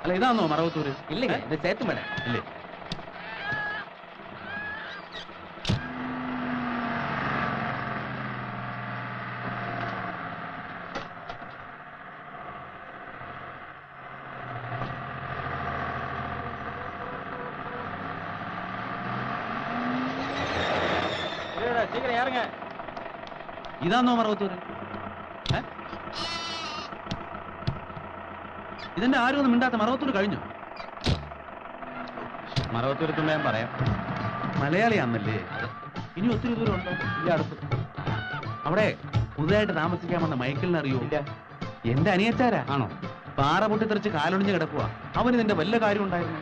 അല്ല ഇതാണോ മറവത്തൂര്? ഇല്ലേ, ഇത് ചേത്തുമല. ഇല്ലേ? ഇതാണോ മറവത്തൂര്? ഇതിന്റെ ആരും ഒന്നും മിണ്ടാത്ത മറവത്തൂര് കഴിഞ്ഞു. മറവത്തൂരത്തുമ്പോ ഞാൻ പറയാം. മലയാളിയാന്നല്ലേ? ഇനി ഒത്തിരി ദൂരം ഉണ്ടോ? ഇല്ല, അടുത്ത്. അവിടെ പുതുതായിട്ട് താമസിക്കാൻ വന്ന മൈക്കിളിനെ അറിയോ? ഇല്ല. എന്റെ അനിയച്ചാരാ. ആണോ? പാറ പൊട്ടിത്തെറിച്ച് കാലൊടിഞ്ഞ് കിടക്കുക. അവന് ഇതിന്റെ വല്ല കാര്യം ഉണ്ടായിരുന്നു?